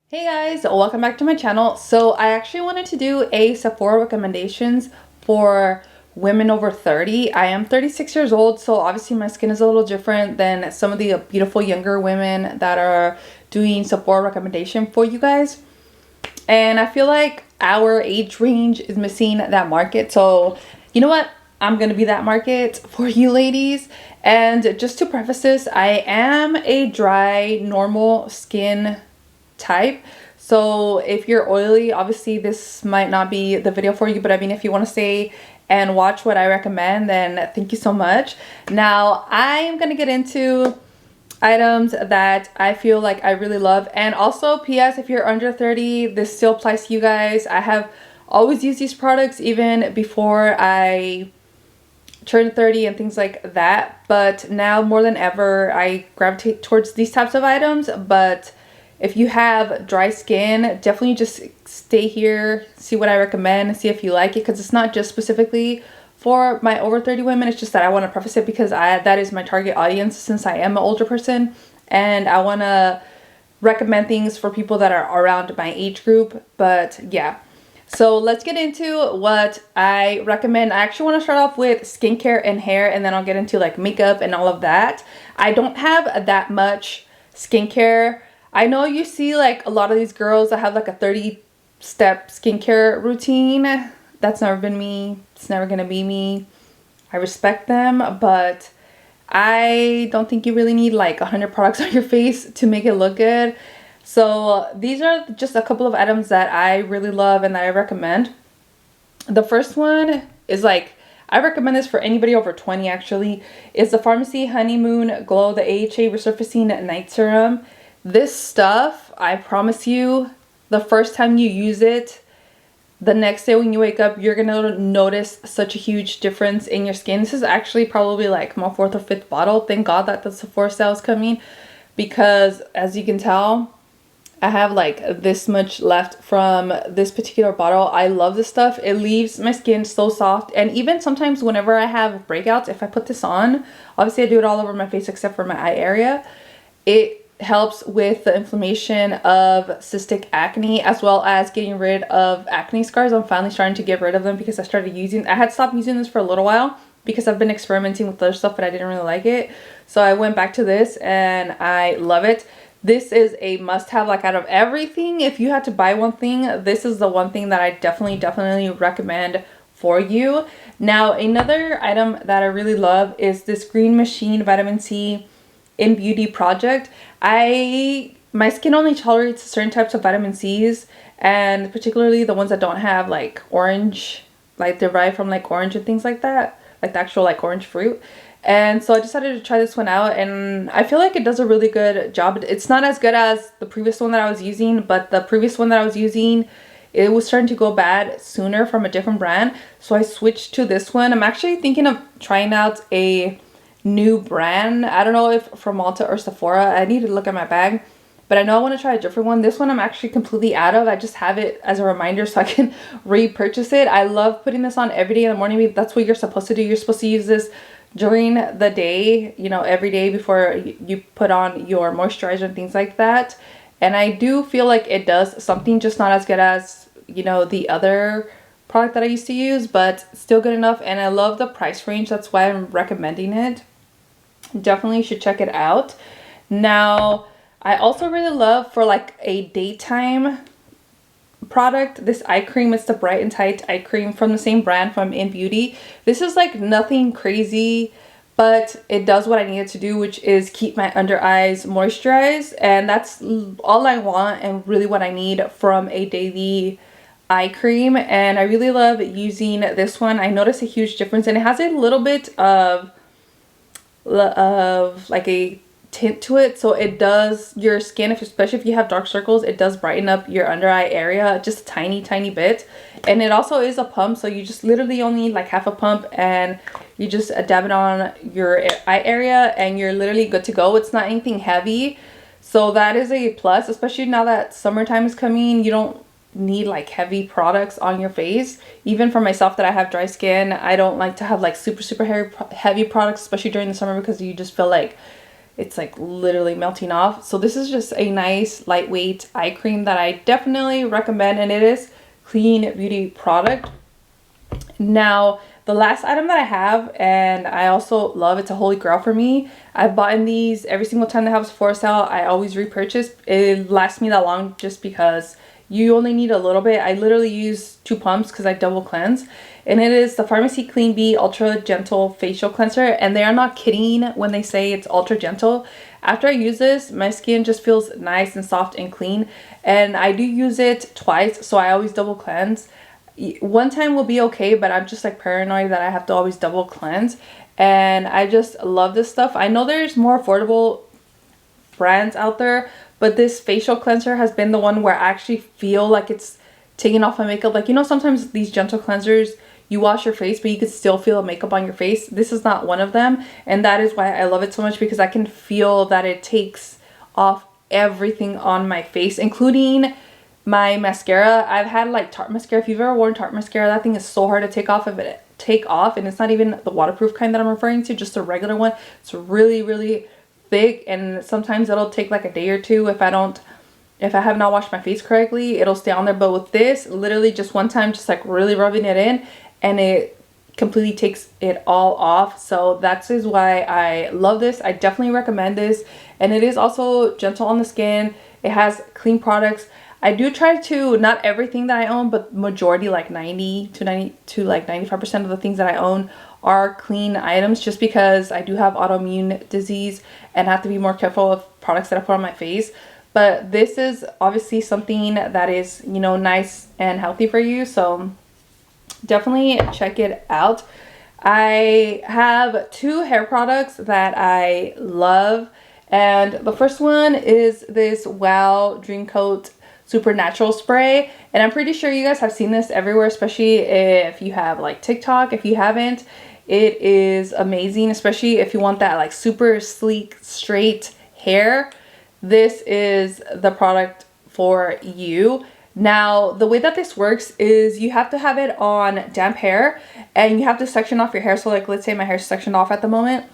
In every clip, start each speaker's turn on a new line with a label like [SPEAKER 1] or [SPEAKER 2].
[SPEAKER 1] Hey guys, welcome back to my channel. So I actually wanted to do a Sephora recommendations for women over 30. I am 36 years old, so obviously my skin is a little different than some of the beautiful younger women that are doing Sephora recommendation for you guys. And I feel like our age range is missing that market. So you know what? I'm gonna be that market for you ladies. And just to preface this, I am a dry, normal skin type. So if you're oily, obviously this might not be the video for you, but I mean, if you want to stay and watch what I recommend, then thank you so much. Now I'm gonna get into items that I feel like I really love. And also, PS, if you're under 30, this still applies to you guys. I have always used these products even before I turned 30 and things like that, but now more than ever I gravitate towards these types of items. But if you have dry skin, definitely just stay here, see what I recommend, see if you like it, because it's not just specifically for my over 30 women. It's just that I want to preface it because that is my target audience, since I am an older person, and I want to recommend things for people that are around my age group. But yeah, so let's get into what I recommend. I actually want to start off with skincare and hair, and then I'll get into like makeup and all of that. I don't have that much skincare. I know you see like a lot of these girls that have like a 30-step skincare routine. That's never been me. It's never gonna be me. I respect them, but I don't think you really need like 100 products on your face to make it look good. So these are just a couple of items that I really love and that I recommend. The first one is like, I recommend this for anybody over 20 actually. It's the Pharmacy Honeymoon Glow, the AHA Resurfacing Night Serum. This stuff, I promise you, the first time you use it, the next day when you wake up, you're gonna notice such a huge difference in your skin. This is actually probably like my 4th or 5th bottle. Thank God that the Sephora sale is coming, because as you can tell, I have like this much left from this particular bottle. I love this stuff. It leaves my skin so soft. And even sometimes whenever I have breakouts, if I put this on, obviously I do it all over my face except for my eye area, it helps with the inflammation of cystic acne, as well as getting rid of acne scars. I'm finally starting to get rid of them because I had stopped using this for a little while because I've been experimenting with other stuff, but I didn't really like it. So I went back to this and I love it. This is a must-have. Like, out of everything, if you had to buy one thing, this is the one thing that I definitely recommend for you. Now, another item that I really love is this Green Machine Vitamin C in Beauty Project. My skin only tolerates certain types of vitamin C's, and particularly the ones that don't have like orange, like derived from like orange and things like that, like the actual like orange fruit. And so I decided to try this one out, and I feel like it does a really good job. It's not as good as the previous one that I was using, but the previous one that I was using, it was starting to go bad sooner from a different brand. So I switched to this one. I'm actually thinking of trying out a new brand. I don't know if from Ulta or Sephora. I need to look at my bag, but I know I want to try a different one. This one I'm actually completely out of. I just have it as a reminder so I can repurchase it. I love putting this on every day in the morning. That's what you're supposed to do. You're supposed to use this during the day, you know, every day before you put on your moisturizer and things like that. And I do feel like it does something, just not as good as, you know, the other product that I used to use, but still good enough. And I love the price range. That's why I'm recommending it. Definitely should check it out. Now, I also really love, for like a daytime product, this eye cream. It's the Bright and Tight eye cream from the same brand, from In Beauty. This is like nothing crazy, but it does what I need it to do, which is keep my under eyes moisturized. And that's all I want and really what I need from a daily eye cream. And I really love using this one. I notice a huge difference, and it has a little bit of like a tint to it, so it does your skin, especially if you have dark circles, it does brighten up your under eye area just a tiny bit. And it also is a pump, so you just literally only need like half a pump, and you just dab it on your eye area and you're literally good to go. It's not anything heavy, so that is a plus, especially now that summertime is coming. You don't need like heavy products on your face. Even for myself, that I have dry skin, I don't like to have like super heavy products, especially during the summer, because you just feel like it's like literally melting off. So this is just a nice lightweight eye cream that I definitely recommend, and it is clean beauty product. Now the last item that I have, and I also love, it's a holy grail for me. I've bought in these every single time they have a Sephora sale. I always repurchase. It lasts me that long just because you only need a little bit. I literally use 2 pumps because I double cleanse, and it is the Pharmacy Clean Bee Ultra Gentle Facial Cleanser, and they are not kidding when they say it's ultra gentle. After I use this, my skin just feels nice and soft and clean, and I do use it twice, so I always double cleanse. One time will be okay, but I'm just like paranoid that I have to always double cleanse, and I just love this stuff. I know there's more affordable brands out there, but this facial cleanser has been the one where I actually feel like it's taking off my makeup. Like, you know, sometimes these gentle cleansers, you wash your face but you could still feel the makeup on your face. This is not one of them, and that is why I love it so much, because I can feel that it takes off everything on my face, including my mascara. I've had like Tarte mascara. If you've ever worn Tarte mascara, that thing is so hard to take off and it's not even the waterproof kind that I'm referring to, just a regular one. It's really thick, and sometimes it'll take like a day or two if I have not washed my face correctly. It'll stay on there. But with this, literally just one time, just like really rubbing it in, and it completely takes it all off. So that is why I love this. I definitely recommend this, and it is also gentle on the skin. It has clean products. I do try to, not everything that I own, but majority, like 90 to like 95% of the things that I own are clean items, just because I do have autoimmune disease and have to be more careful of products that I put on my face. But this is obviously something that is, you know, nice and healthy for you, so definitely check it out. I have 2 hair products that I love, and the first one is this Wow Dream Coat Supernatural Spray, and I'm pretty sure you guys have seen this everywhere, especially if you have like TikTok. If you haven't, it is amazing, especially if you want that like super sleek straight hair. This is the product for you. Now the way that this works is you have to have it on damp hair, and you have to section off your hair. So like, let's say my hair's sectioned off at the moment,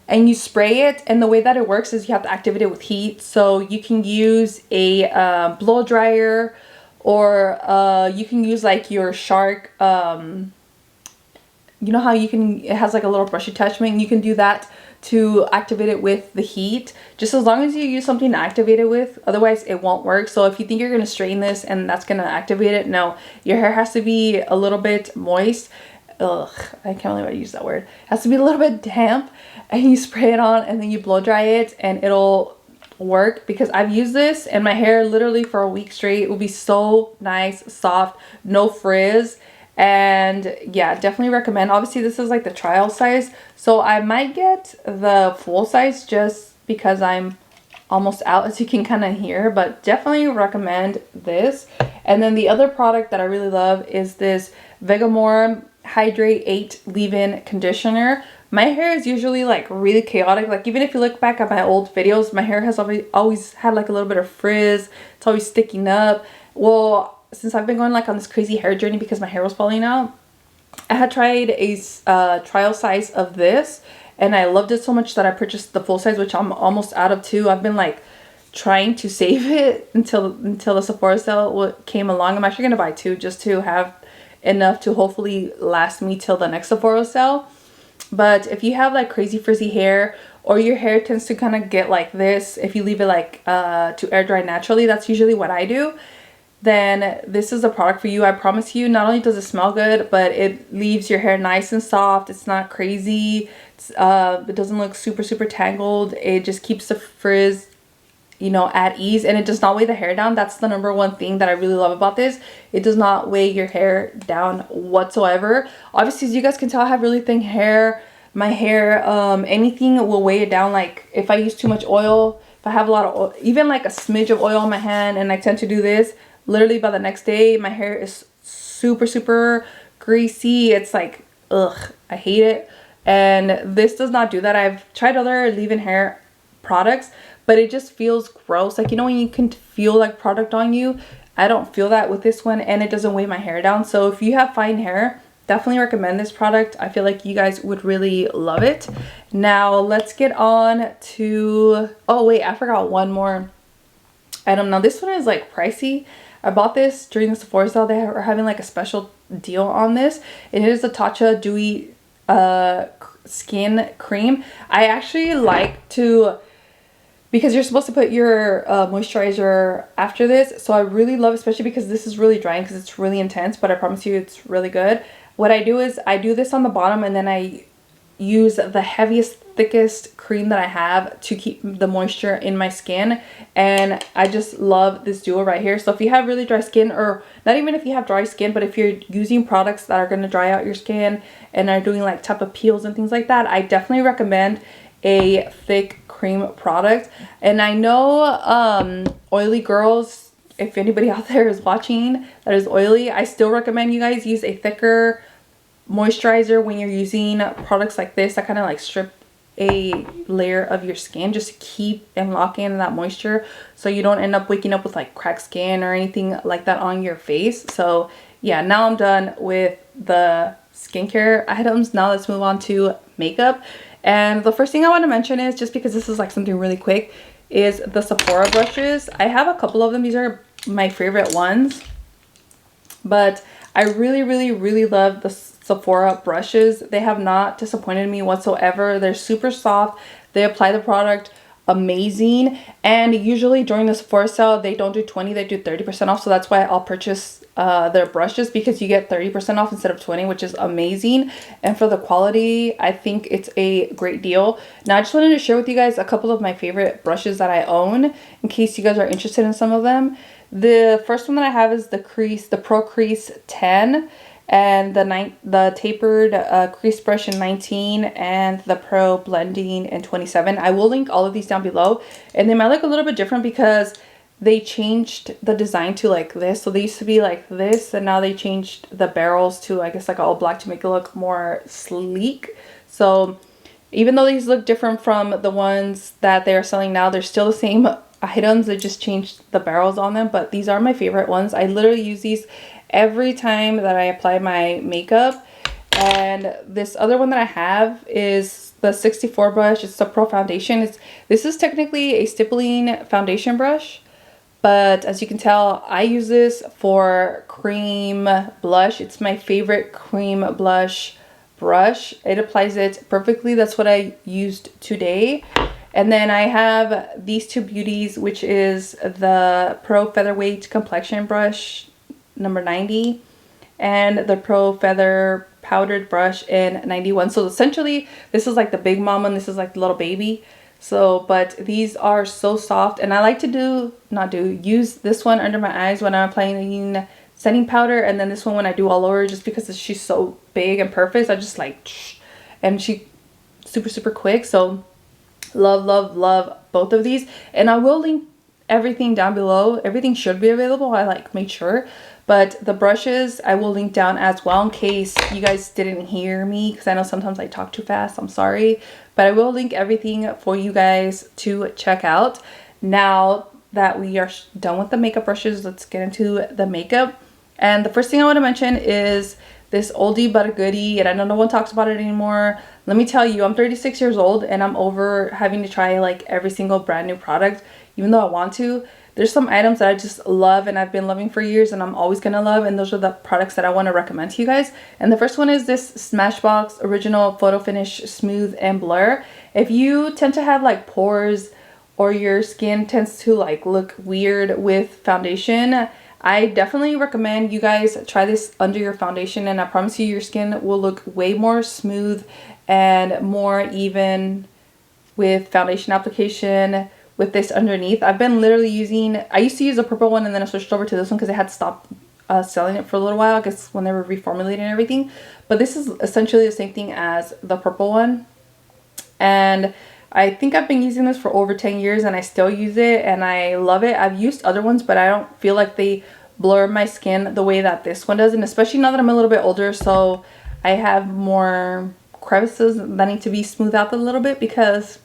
[SPEAKER 1] and you spray it, and the way that it works is you have to activate it with heat. So you can use a blow dryer, or you can use like your Shark, you know how you can, it has like a little brush attachment, you can do that to activate it with the heat, just as long as you use something to activate it with. Otherwise it won't work. So if you think you're going to strain this and that's going to activate it, no, your hair has to be a little bit moist. Ugh, I can't believe I use that word. It has to be a little bit damp, and you spray it on and then you blow dry it, and it'll work. Because I've used this and my hair literally for a week straight, it will be so nice, soft, no frizz. And yeah, definitely recommend. Obviously this is like the trial size, so I might get the full size just because I'm almost out, as you can kind of hear, but definitely recommend this. And then the other product that I really love is this Vegamore Hydrate 8 leave-in conditioner. My hair is usually like really chaotic. Like, even if you look back at my old videos, my hair has always had like a little bit of frizz. It's always sticking up. Well, since I've been going like on this crazy hair journey because my hair was falling out, I had tried a trial size of this, and I loved it so much that I purchased the full size, which I'm almost out of too. I've been like trying to save it until the Sephora sale came along. I'm actually gonna buy 2 just to have enough to hopefully last me till the next Sephora sale. But if you have like crazy frizzy hair, or your hair tends to kind of get like this if you leave it like to air dry naturally, that's usually what I do, then this is a product for you. I promise you, not only does it smell good, but it leaves your hair nice and soft. It's not crazy. It doesn't look super tangled. It just keeps the frizz, you know, at ease, and it does not weigh the hair down. That's the #1 thing that I really love about this. It does not weigh your hair down whatsoever. Obviously, as you guys can tell, I have really thin hair. My hair, anything will weigh it down. Like if I use too much oil, if I have a lot of oil, even like a smidge of oil on my hand, and I tend to do this, literally by the next day my hair is super greasy. It's like, ugh, I hate it. And this does not do that. I've tried other leave-in hair products, but it just feels gross. Like, you know when you can feel like product on you? I don't feel that with this one, and it doesn't weigh my hair down. So if you have fine hair, definitely recommend this product. I feel like you guys would really love it. Now let's get on to, oh wait, I forgot one more item. Now this one is like pricey. I bought this during the Sephora sale. They were having like a special deal on this. It is the Tatcha Dewy skin cream. I actually like to, because you're supposed to put your moisturizer after this, so I really love, especially because this is really drying because it's really intense, but I promise you it's really good. What I do is I do this on the bottom, and then I use the heaviest, thickest cream that I have to keep the moisture in my skin. And I just love this duo right here. So if you have really dry skin, or not even if you have dry skin, but if you're using products that are going to dry out your skin and are doing like type of peels and things like that, I definitely recommend a thick cream product. And I know oily girls, if anybody out there is watching that is oily, I still recommend you guys use a thicker moisturizer when you're using products like this that kind of like strip a layer of your skin, just to keep and lock in that moisture so you don't end up waking up with like cracked skin or anything like that on your face. So yeah, now I'm done with the skincare items. Now let's move on to makeup. And the first thing I want to mention is, just because this is like something really quick, is the Sephora brushes. I have a couple of them. These are my favorite ones, but I really love the Sephora brushes. They have not disappointed me whatsoever. They're super soft. They apply the product amazing. And usually during the Sephora sale, they don't do 20, they do 30% off. So that's why I'll purchase their brushes, because you get 30% off instead of 20, which is amazing. And for the quality, I think it's a great deal. Now I just wanted to share with you guys a couple of my favorite brushes that I own, in case you guys are interested in some of them. The first one that I have is the Pro Crease 10, and the tapered crease brush in 19, and the Pro Blending in 27. I will link all of these down below, and they might look a little bit different because they changed the design to like this. So they used to be like this, and now they changed the barrels to, I guess, like all black to make it look more sleek. So even though these look different from the ones that they are selling now, they're still the same items. They just changed the barrels on them, but these are my favorite ones. I literally use these every time that I apply my makeup. And this other one that I have is the 64 brush. It's the Pro Foundation. This is technically a stippling foundation brush, but as you can tell, I use this for cream blush. It's my favorite cream blush brush. It applies it perfectly. That's what I used today. And then I have these two beauties, which is the Pro Featherweight Complexion Brush number 90 and the Pro Feather Powdered Brush in 91. So essentially this is like the big mama and this is like the little baby. So, but these are so soft, and I like to use this one under my eyes when I'm applying setting powder, and then this one when I do all over, just because she's so big and perfect. I just like, and she super quick. So love both of these, and I will link everything down below. Everything should be available. I like made sure, but the brushes I will link down as well, in case you guys didn't hear me, because I know sometimes I talk too fast. I'm sorry, but I will link everything for you guys to check out. Now that we are done with the makeup brushes, let's get into the makeup. And the first thing I want to mention is this oldie but a goodie, and I know no one talks about it anymore. Let me tell you, I'm 36 years old and I'm over having to try like every single brand new product, even though I want to. There's some items that I just love and I've been loving for years and I'm always gonna love, and those are the products that I want to recommend to you guys. And the first one is this Smashbox Original Photo Finish Smooth and Blur. If you tend to have like pores, or your skin tends to like look weird with foundation, I definitely recommend you guys try this under your foundation, and I promise you your skin will look way more smooth and more even with foundation application with this underneath. I've been literally using, I used to use the purple one and then I switched over to this one because they had stopped selling it for a little while, I guess when they were reformulating and everything. But this is essentially the same thing as the purple one, and I think I've been using this for over 10 years and I still use it and I love it. I've used other ones, but I don't feel like they blur my skin the way that this one does, and especially now that I'm a little bit older, so I have more crevices that need to be smoothed out a little bit because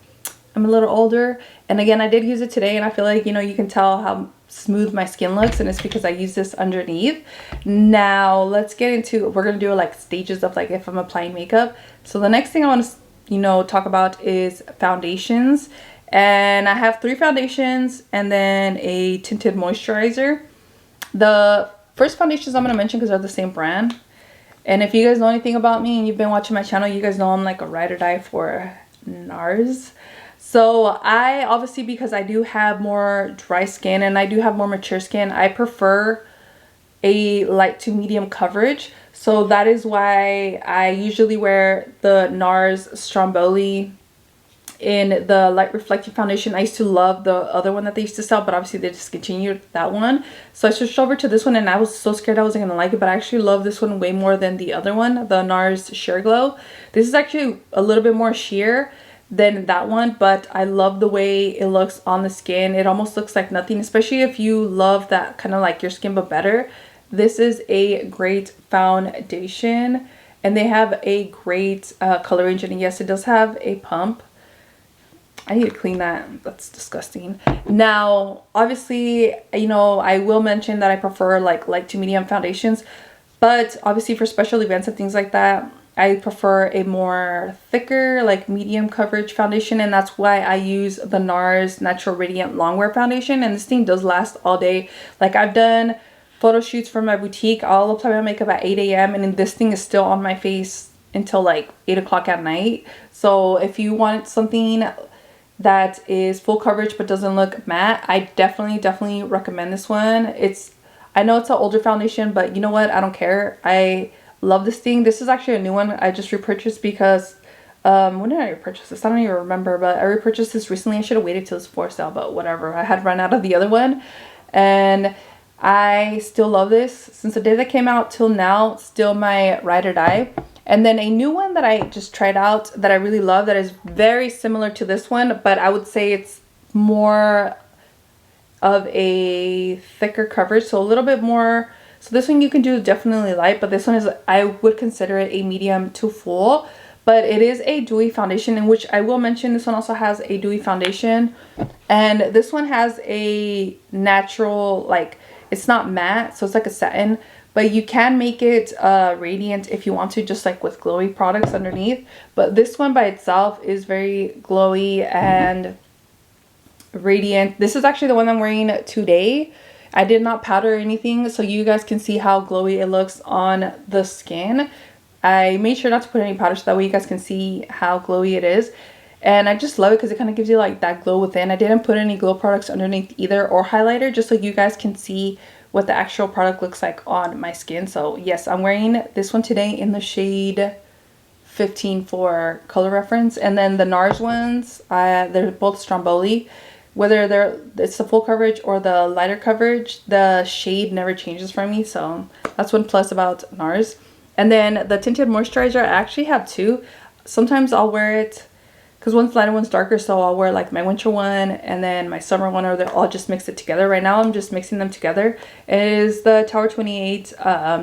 [SPEAKER 1] I'm a little older. And again, I did use it today and I feel like, you know, you can tell how smooth my skin looks, and it's because I use this underneath. Now let's get into, we're gonna do like stages of like if I'm applying makeup. So the next thing I want to, you know, talk about is foundations. And I have 3 foundations and then a tinted moisturizer. The first foundations I'm going to mention because they're the same brand. And if you guys know anything about me and you've been watching my channel, you guys know I'm like a ride or die for NARS. So I obviously, because I do have more dry skin and I do have more mature skin, I prefer a light to medium coverage. So that is why I usually wear the NARS Stromboli in the light reflective foundation. I used to love the other one that they used to sell, but obviously they discontinued that one. So I switched over to this one, and I was so scared I wasn't gonna like it, but I actually love this one way more than the other one, the NARS Sheer Glow. This is actually a little bit more sheer than that one, but I love the way it looks on the skin. It almost looks like nothing, especially if you love that kind of like your skin but better. This is a great foundation, and they have a great color range, and yes, it does have a pump. I need to clean that. That's disgusting. Now, obviously, you know, I will mention that I prefer like light to medium foundations, but obviously for special events and things like that, I prefer a more thicker, like medium coverage foundation, and that's why I use the NARS Natural Radiant Longwear Foundation, and this thing does last all day. Like, I've done photo shoots for my boutique. I'll apply my makeup at 8 a.m. and this thing is still on my face until like 8 o'clock at night. So if you want something that is full coverage but doesn't look matte, I definitely recommend this one. I know it's an older foundation, but you know what, I don't care. I love this thing. This is actually a new one I just repurchased because when did I repurchase this? I don't even remember, but I repurchased this recently. I should have waited till it's for sale, but whatever. I had run out of the other one, and I still love this. Since the day that came out till now, still my ride or die. And then a new one that I just tried out that I really love, that is very similar to this one, but I would say it's more of a thicker coverage, so a little bit more. So this one you can do definitely light, but this one is, I would consider it a medium to full. But it is a dewy foundation, in which I will mention this one also has a dewy foundation, and this one has a natural, like, it's not matte, so it's like a satin, but you can make it radiant if you want to, just like with glowy products underneath. But this one by itself is very glowy and radiant. This is actually the one I'm wearing today. I did not powder or anything, so you guys can see how glowy it looks on the skin. I made sure not to put any powder so that way you guys can see how glowy it is. And I just love it because it kind of gives you like that glow within. I didn't put any glow products underneath either, or highlighter, just so you guys can see what the actual product looks like on my skin. So yes, I'm wearing this one today in the shade 15 for color reference. And then the NARS ones, they're both Stromboli. Whether it's the full coverage or the lighter coverage, the shade never changes for me. So that's one plus about NARS. And then the tinted moisturizer, I actually have 2. Sometimes I'll wear it because one's lighter, one's darker, so I'll wear like my winter one and then my summer one, or I'll just mix it together. Right now I'm just mixing them together. It is the Tower 28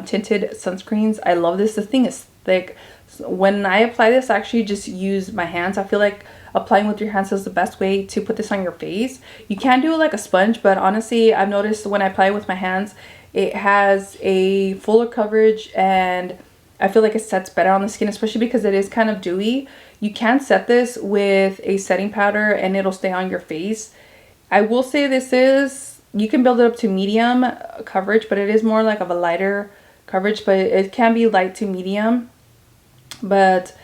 [SPEAKER 1] tinted sunscreens. I love this. This thing is thick. So when I apply this, I actually just use my hands. I feel like applying with your hands is the best way to put this on your face. You can do it like a sponge, but honestly, I've noticed when I apply it with my hands, it has a fuller coverage, and I feel like it sets better on the skin, especially because it is kind of dewy. You can set this with a setting powder and it'll stay on your face. I will say this is, you can build it up to medium coverage, but it is more like of a lighter coverage, but it can be light to medium. But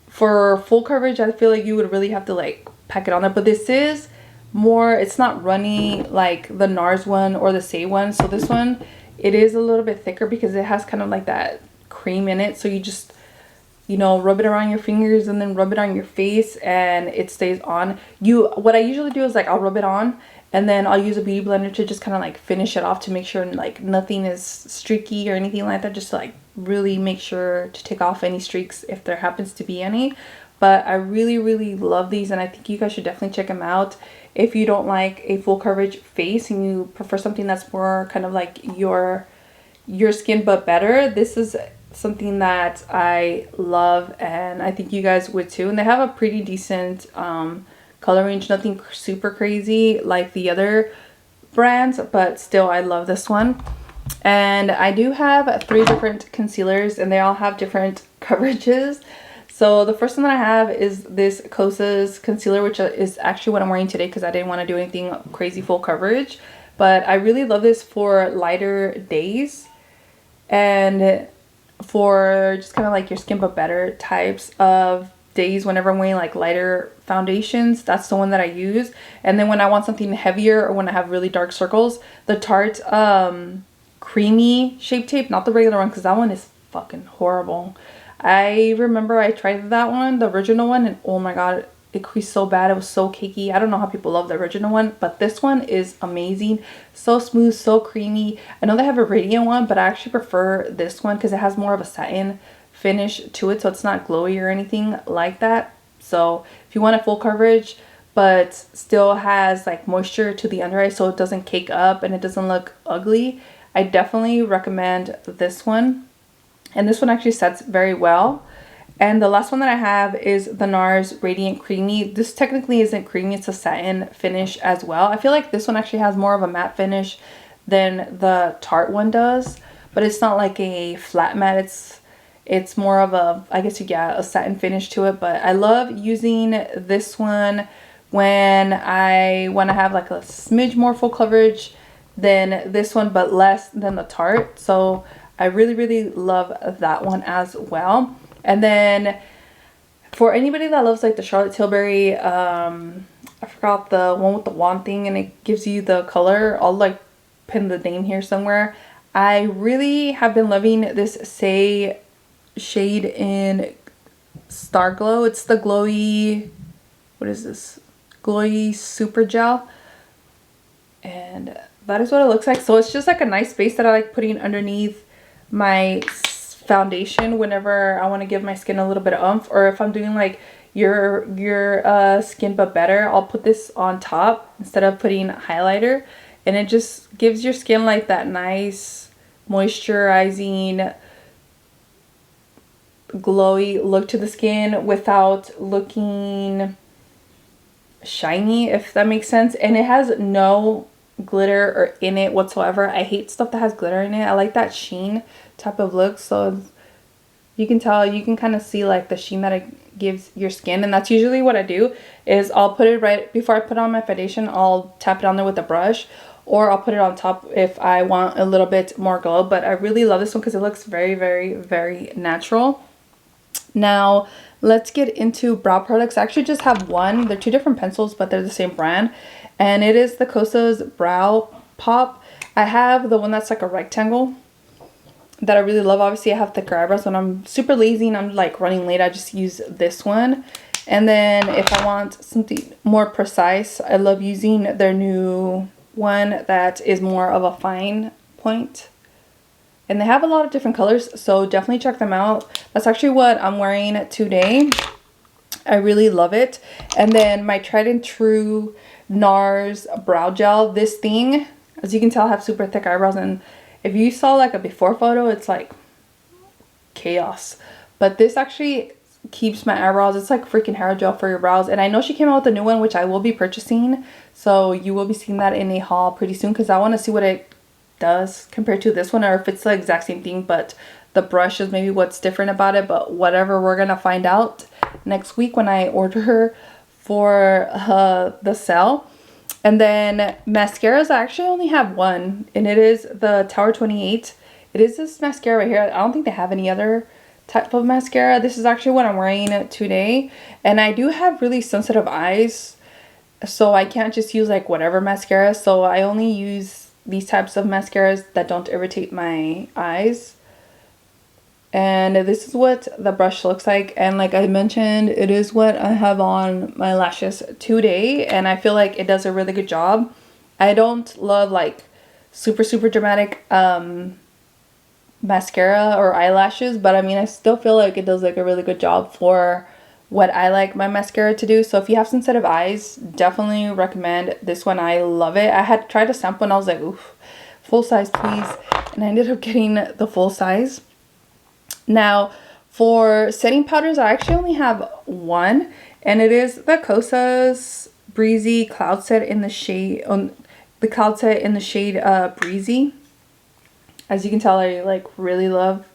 [SPEAKER 1] for full coverage, I feel like you would really have to like pack it on there. But this is more, it's not runny like the NARS one or the Say one. So this one, it is a little bit thicker because it has kind of like that cream in it. So you just, you know, rub it around your fingers and then rub it on your face and it stays on. What I usually do is like I'll rub it on and then I'll use a beauty blender to just kind of like finish it off to make sure like nothing is streaky or anything like that, just to like really make sure to take off any streaks if there happens to be any. But I really love these, and I think you guys should definitely check them out. If you don't like a full coverage face and you prefer something that's more kind of like your skin but better, this is something that I love, and I think you guys would too. And they have a pretty decent color range, nothing super crazy like the other brands, but still I love this one. And I do have 3 different concealers, and they all have different coverages. So the first one that I have is this Kosas concealer, which is actually what I'm wearing today because I didn't want to do anything crazy full coverage. But I really love this for lighter days and for just kind of like your skin but better types of days whenever I'm wearing like lighter foundations. That's the one that I use. And then when I want something heavier or when I have really dark circles, the Tarte creamy Shape Tape, not the regular one because that one is fucking horrible. I remember I tried that one, the original one, and oh my god, it creased so bad. It was so cakey. I don't know how people love the original one, but this one is amazing. So smooth, so creamy. I know they have a radiant one, but I actually prefer this one because it has more of a satin finish to it, so it's not glowy or anything like that. So if you want a full coverage but still has like moisture to the under eye so it doesn't cake up and it doesn't look ugly, I definitely recommend this one. And this one actually sets very well. And the last one that I have is the NARS Radiant Creamy. This technically isn't creamy, it's a satin finish as well. I feel like this one actually has more of a matte finish than the Tarte one does, but it's not like a flat matte. It's more of a, I guess you get a satin finish to it. But I love using this one when I want to have like a smidge more full coverage than this one, but less than the Tarte. So I really love that one as well. And then for anybody that loves like the Charlotte Tilbury, I forgot the one with the wand thing and it gives you the color. I'll like pin the name here somewhere. I really have been loving this Say shade in Star Glow. It's the glowy, what is this? Glowy Super Gel. And that is what it looks like. So it's just like a nice base that I like putting underneath my foundation whenever I want to give my skin a little bit of oomph, or if I'm doing like your skin but better, I'll put this on top instead of putting highlighter, and it just gives your skin like that nice moisturizing glowy look to the skin without looking shiny, if that makes sense. And it has no glitter or in it whatsoever. I hate stuff that has glitter in it. I like that sheen type of look, so you can tell, you can kind of see like the sheen that it gives your skin. And that's usually what I do, is I'll put it right before I put on my foundation. I'll tap it on there with a brush, or I'll put it on top if I want a little bit more glow. But I really love this one because it looks very natural. Now let's get into brow products. I actually just have one. They're 2 different pencils, but they're the same brand, and it is the Kosas Brow Pop. I have the one that's like a rectangle that I really love. Obviously I have thicker eyebrows. When I'm super lazy and I'm like running late, I just use this one. And then if I want something more precise, I love using their new one that is more of a fine point. And they have a lot of different colors, so definitely check them out. That's actually what I'm wearing today. I really love it. And then my tried and true NARS brow gel. This thing, as you can tell, I have super thick eyebrows, and if you saw like a before photo, it's like chaos. But this actually keeps my eyebrows. It's like freaking hair gel for your brows. And I know she came out with a new one, which I will be purchasing. So you will be seeing that in a haul pretty soon, because I want to see what it does compared to this one, or if it's the exact same thing, but the brush is maybe what's different about it. But whatever, we're going to find out next week when I order her for the sale. And then mascaras, I actually only have one, and it is the Tower 28. It is this mascara right here. I don't think they have any other type of mascara. This is actually what I'm wearing today. And I do have really sensitive eyes, so I can't just use like whatever mascara. So I only use these types of mascaras that don't irritate my eyes. And this is what the brush looks like. And like I mentioned, it is what I have on my lashes today, and I feel like it does a really good job. I don't love like super dramatic mascara or eyelashes, but I mean, I still feel like it does like a really good job for what I like my mascara to do. So if you have sensitive eyes, definitely recommend this one. I love it. I had tried a sample and I was like, oof, full size please, and I ended up getting the full size. Now for setting powders, I actually only have one, and it is the Kosas Breezy Cloud Set in the shade the cloud set in the shade Breezy. As you can tell, I like really love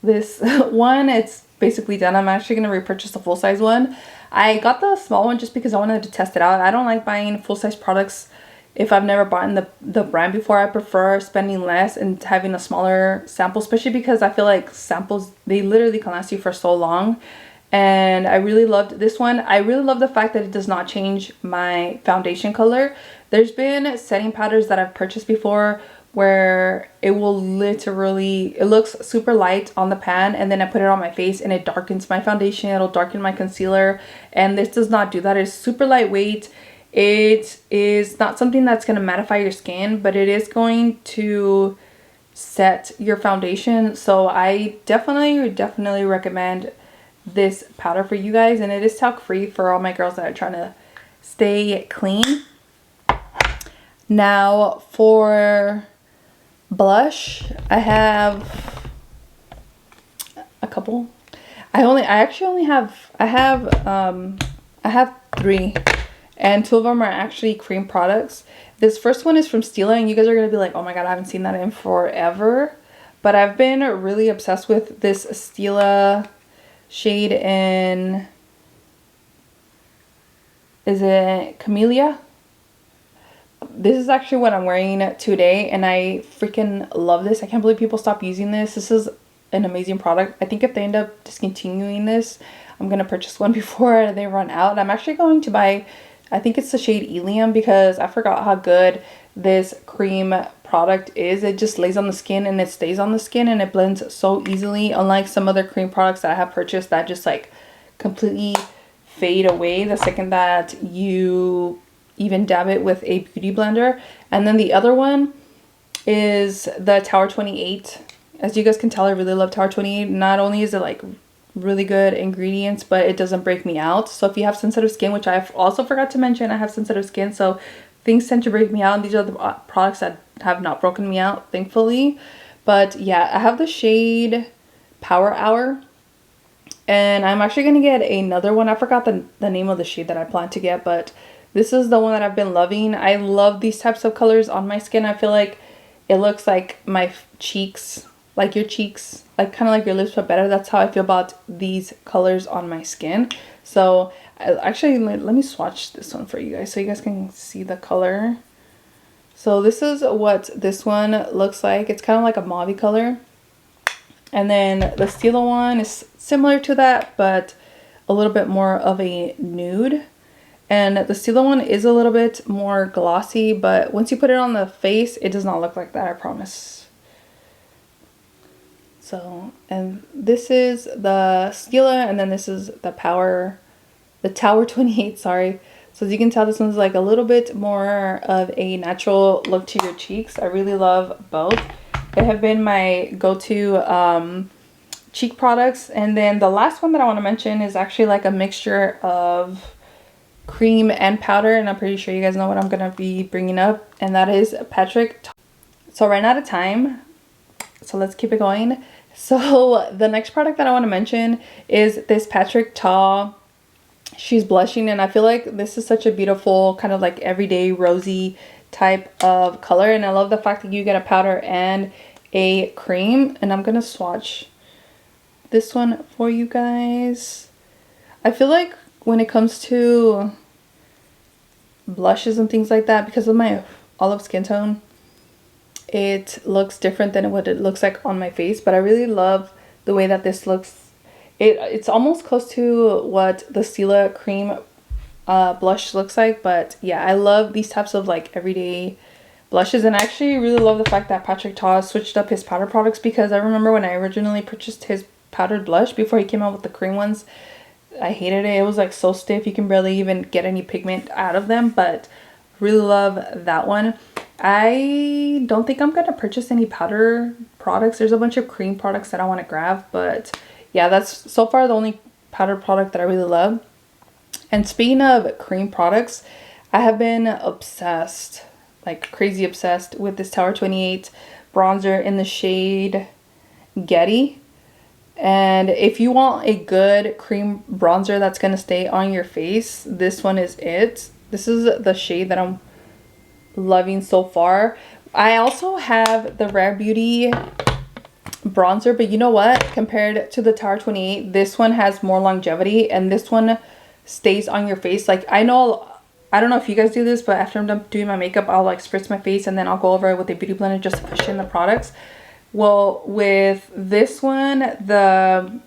[SPEAKER 1] this one. It's basically done. I'm actually going to repurchase the full-size one. I got the small one just because I wanted to test it out. I don't like buying full-size products if I've never bought the brand before. I prefer spending less and having a smaller sample, especially because I feel like samples, they literally can last you for so long. And I really loved this one. I really love the fact that it does not change my foundation color. There's been setting powders that I've purchased before where it will literally, it looks super light on the pan, and then I put it on my face and it darkens my foundation. It'll darken my concealer, and this does not do that. It's super lightweight. It is not something that's going to mattify your skin, but it is going to set your foundation. So I definitely recommend this powder for you guys, and it is talc free for all my girls that are trying to stay clean. Now for blush, I have a couple. I have 3, and 2 of them are actually cream products. This first one is from Stila, and you guys are gonna be like, oh my god, I haven't seen that in forever. But I've been really obsessed with this Stila shade in, is it Camellia? This is actually what I'm wearing today, and I freaking love this. I can't believe people stop using this. This is an amazing product. I think if they end up discontinuing this, I'm gonna purchase one before they run out. And I'm actually going to buy, I think it's the shade Ilium, because I forgot how good this cream product is. It just lays on the skin and it stays on the skin, and it blends so easily, unlike some other cream products that I have purchased that just like completely fade away the second that you even dab it with a beauty blender. And then the other one is the Tower 28. As you guys can tell, I really love Tower 28. Not only is it like really good ingredients, but it doesn't break me out. So if you have sensitive skin, which I also forgot to mention, I have sensitive skin, so things tend to break me out, and these are the products that have not broken me out, thankfully. But yeah, I have the shade Power Hour, and I'm actually gonna get another one. I forgot the name of the shade that I plan to get, but this is the one that I've been loving. I love these types of colors on my skin. I feel like it looks like my cheeks, like your cheeks, like kind of like your lips, but better. That's how I feel about these colors on my skin. So actually, let me swatch this one for you guys so you guys can see the color. So this is what this one looks like. It's kind of like a mauve color. And then the Stila one is similar to that, but a little bit more of a nude. And the Stila one is a little bit more glossy, but once you put it on the face, it does not look like that, I promise. So, and this is the Stila, and then this is the Tower 28, sorry. So as you can tell, this one's like a little bit more of a natural look to your cheeks. I really love both. They have been my go-to cheek products. And then the last one that I want to mention is actually like a mixture of cream and powder, and I'm pretty sure you guys know what I'm gonna be bringing up, and that is Patrick. So I ran out of time, so let's keep it going. So the next product that I want to mention is this Patrick Ta She's Blushing, and I feel like this is such a beautiful kind of like everyday rosy type of color, and I love the fact that you get a powder and a cream. And I'm gonna swatch this one for you guys. I feel like when it comes to blushes and things like that, because of my olive skin tone, it looks different than what it looks like on my face, but I really love the way that this looks. It's almost close to what the Stila cream blush looks like, but yeah, I love these types of like everyday blushes. And I actually really love the fact that Patrick Ta switched up his powder products, because I remember when I originally purchased his powdered blush before he came out with the cream ones, I hated it. It was like so stiff, you can barely even get any pigment out of them, but really love that one. I don't think I'm gonna purchase any powder products. There's a bunch of cream products that I want to grab, but yeah, that's so far the only powder product that I really love. And speaking of cream products, I have been obsessed, like crazy obsessed, with this Tower 28 bronzer in the shade Getty. And if you want a good cream bronzer that's going to stay on your face, this one is it. This is the shade that I'm loving so far. I also have the Rare Beauty bronzer, but you know what, compared to the Tower 28, this one has more longevity, and this one stays on your face. Like, I don't know if you guys do this, but after I'm done doing my makeup, I'll like spritz my face and then I'll go over it with a beauty blender just to push in the products. Well, with this one, the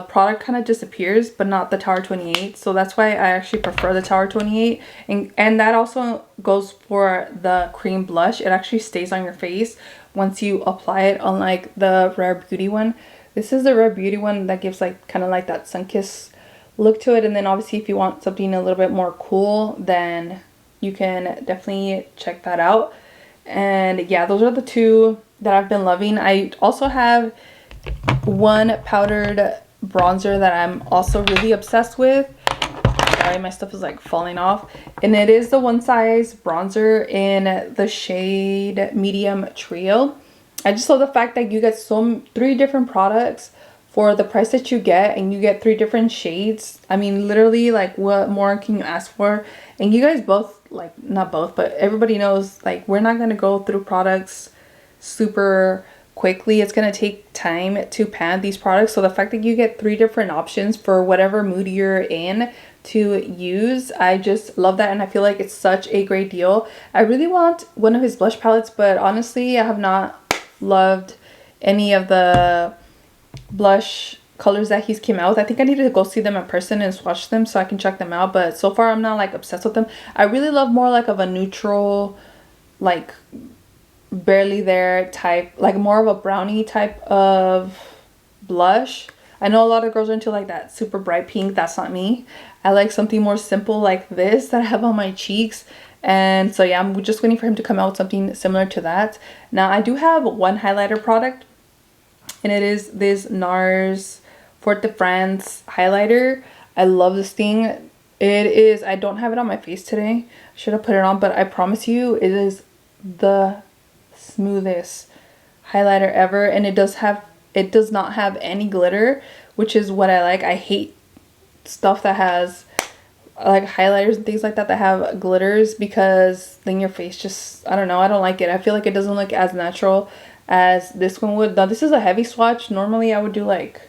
[SPEAKER 1] product kind of disappears, but not the Tower 28. So that's why I actually prefer the Tower 28. And that also goes for the cream blush. It actually stays on your face once you apply it, unlike the Rare Beauty one. This is the Rare Beauty one that gives like kind of like that sun-kissed look to it. And then obviously if you want something a little bit more cool, then you can definitely check that out. And yeah, those are the two that I've been loving. I also have one powdered bronzer that I'm also really obsessed with. Sorry, my stuff is like falling off. And it is the One Size bronzer in the shade Medium Trio. I just love the fact that you get 3 different products for the price that you get, and you get 3 different shades. I mean, literally, like, what more can you ask for? And you guys both, like, not both, but everybody knows, like, we're not going to go through products super quickly. It's going to take time to pan these products. So the fact that you get 3 different options for whatever mood you're in to use, I just love that. And I feel like it's such a great deal. I really want one of his blush palettes, but honestly, I have not loved any of the blush colors that he's came out with. I think I need to go see them in person and swatch them so I can check them out, but so far I'm not like obsessed with them. I really love more like of a neutral, like barely there type, like more of a brownie type of blush. I know a lot of girls are into like that super bright pink. That's not me. I like something more simple like this that I have on my cheeks. And so yeah, I'm just waiting for him to come out with something similar to that. Now I do have one highlighter product, and it is this NARS Fort de France highlighter. I love this thing. It is, I don't have it on my face today. I should have put it on, but I promise you it is the smoothest highlighter ever. And it does not have any glitter, which is what I like. I hate stuff that has like highlighters and things like that have glitters, because then your face just, I don't know, I don't like it. I feel like it doesn't look as natural as this one would. Now this is a heavy swatch. Normally I would do like,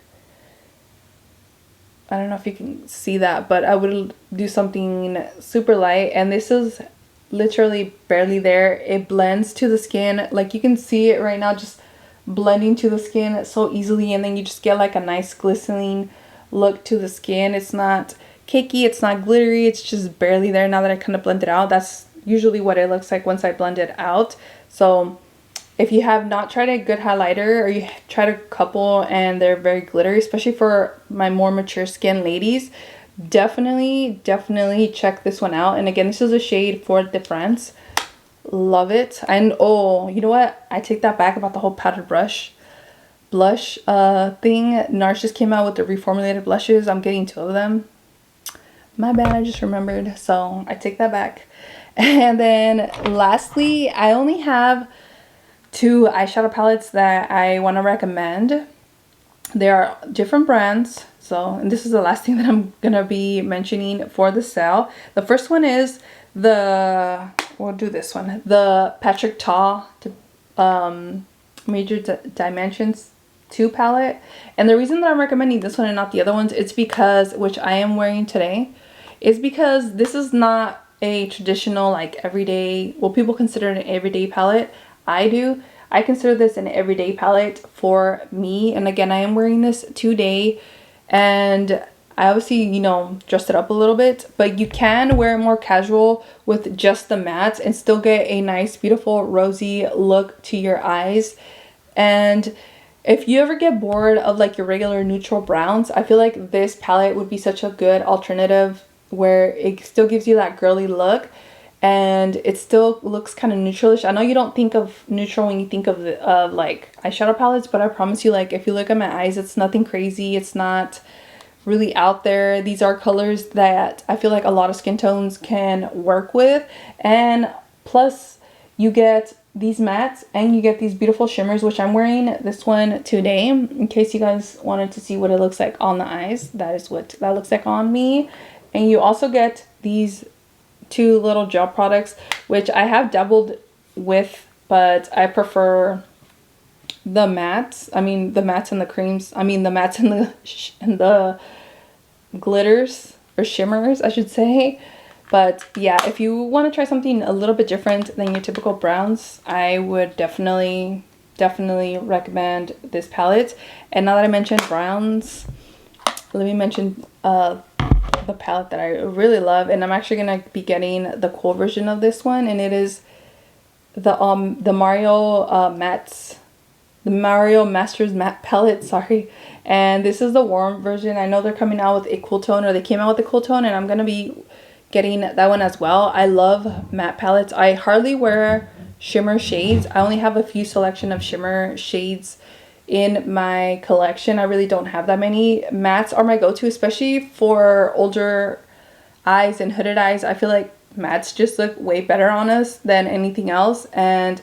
[SPEAKER 1] I don't know if you can see that, but I would do something super light, and this is literally barely there. It blends to the skin, like you can see it right now, just blending to the skin so easily, and then you just get like a nice glistening look to the skin. It's not cakey, it's not glittery, it's just barely there. Now that I kind of blend it out, that's usually what it looks like once I blend it out. So if you have not tried a good highlighter, or you tried a couple and they're very glittery, especially for my more mature skin ladies, definitely check this one out. And again, this is a shade Fort de France. Love it. And oh, you know what, I take that back about the whole powdered blush thing. NARS just came out with the reformulated blushes. I'm getting 2 of them. My bad, I just remembered, so I take that back. And then lastly, I only have 2 eyeshadow palettes that I want to recommend. They are different brands, so, and this is the last thing that I'm gonna be mentioning for the sale. The first one is the, we'll do this one, the Patrick Ta Major Dimensions 2 palette. And the reason that I'm recommending this one and not the other ones, it's because, which I am wearing today, is because this is not a traditional like everyday, well, people consider it an everyday palette. I do. I consider this an everyday palette for me. And again, I am wearing this today, and I obviously, you know, dressed it up a little bit, but you can wear it more casual with just the mattes and still get a nice, beautiful, rosy look to your eyes. And if you ever get bored of like your regular neutral browns, I feel like this palette would be such a good alternative, where it still gives you that girly look and it still looks kind of neutralish. I know you don't think of neutral when you think of like eyeshadow palettes, but I promise you, like, if you look at my eyes, it's nothing crazy. It's not really out there. These are colors that I feel like a lot of skin tones can work with. And plus you get these mattes and you get these beautiful shimmers, which I'm wearing this one today in case you guys wanted to see what it looks like on the eyes. That is what that looks like on me. And you also get these two little gel products, which I have dabbled with, but I prefer the mattes. I mean, the mattes and the creams. I mean, the mattes and the glitters or shimmers, I should say. But yeah, if you want to try something a little bit different than your typical browns, I would definitely recommend this palette. And now that I mentioned browns, let me mention the palette that I really love, and I'm actually gonna be getting the cool version of this one, and it is the Mario Masters matte palette, sorry. And this is the warm version. I know they're coming out with a cool tone, or they came out with a cool tone, and I'm gonna be getting that one as well. I love matte palettes. I hardly wear shimmer shades. I only have a few selection of shimmer shades in my collection. I really don't have that many. Mattes are my go-to, especially for older eyes and hooded eyes. I feel like mattes just look way better on us than anything else. And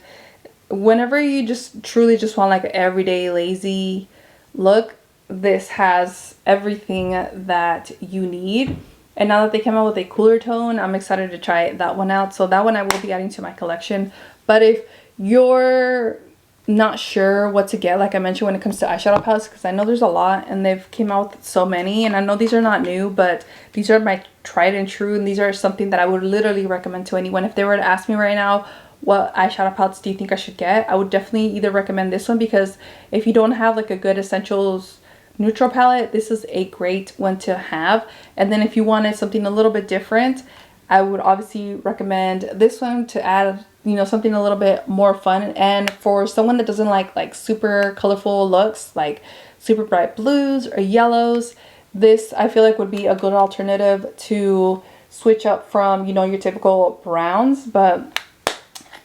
[SPEAKER 1] whenever you just truly just want like an everyday lazy look, this has everything that you need. And now that they came out with a cooler tone, I'm excited to try that one out. So that one I will be adding to my collection. But if you're not sure what to get, like I mentioned, when it comes to eyeshadow palettes, because I know there's a lot and they've came out with so many, and I know these are not new, but these are my tried and true, and these are something that I would literally recommend to anyone. If they were to ask me right now, what eyeshadow palettes do you think I should get, I would definitely either recommend this one, because if you don't have like a good essentials neutral palette, this is a great one to have. And then if you wanted something a little bit different, I would obviously recommend this one to add, you know, something a little bit more fun. And for someone that doesn't like super colorful looks, like super bright blues or yellows, this I feel like would be a good alternative to switch up from, you know, your typical browns. But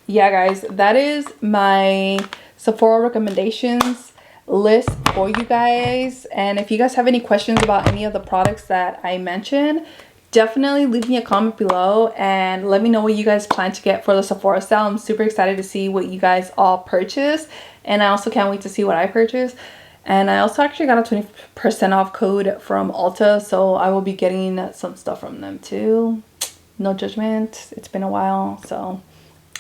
[SPEAKER 1] yeah, guys, that is my Sephora recommendations list for you guys. And if you guys have any questions about any of the products that I mentioned, definitely leave me a comment below and let me know what you guys plan to get for the Sephora sale. I'm super excited to see what you guys all purchase, and I also can't wait to see what I purchase. And I also actually got a 20% off code from Ulta, so I will be getting some stuff from them too. No judgment, it's been a while. So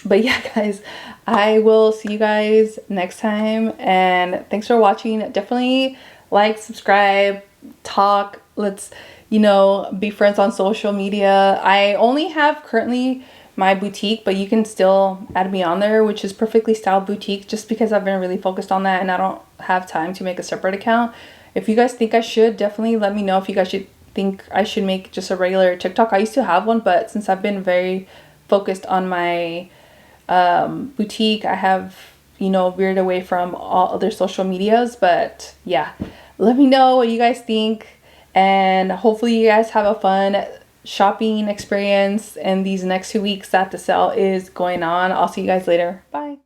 [SPEAKER 1] but yeah, guys, I will see you guys next time, and thanks for watching. Definitely like, subscribe, talk, let's, you know, be friends on social media. I only have currently my boutique, but you can still add me on there, which is Perfectly Styled Boutique, just because I've been really focused on that and I don't have time to make a separate account. If you guys think I should, definitely let me know if you guys should think I should make just a regular TikTok. I used to have one, but since I've been very focused on my boutique, I have, you know, veered away from all other social medias. But yeah, let me know what you guys think, and hopefully you guys have a fun shopping experience in these next 2 weeks that the sale is going on. I'll see you guys later. Bye.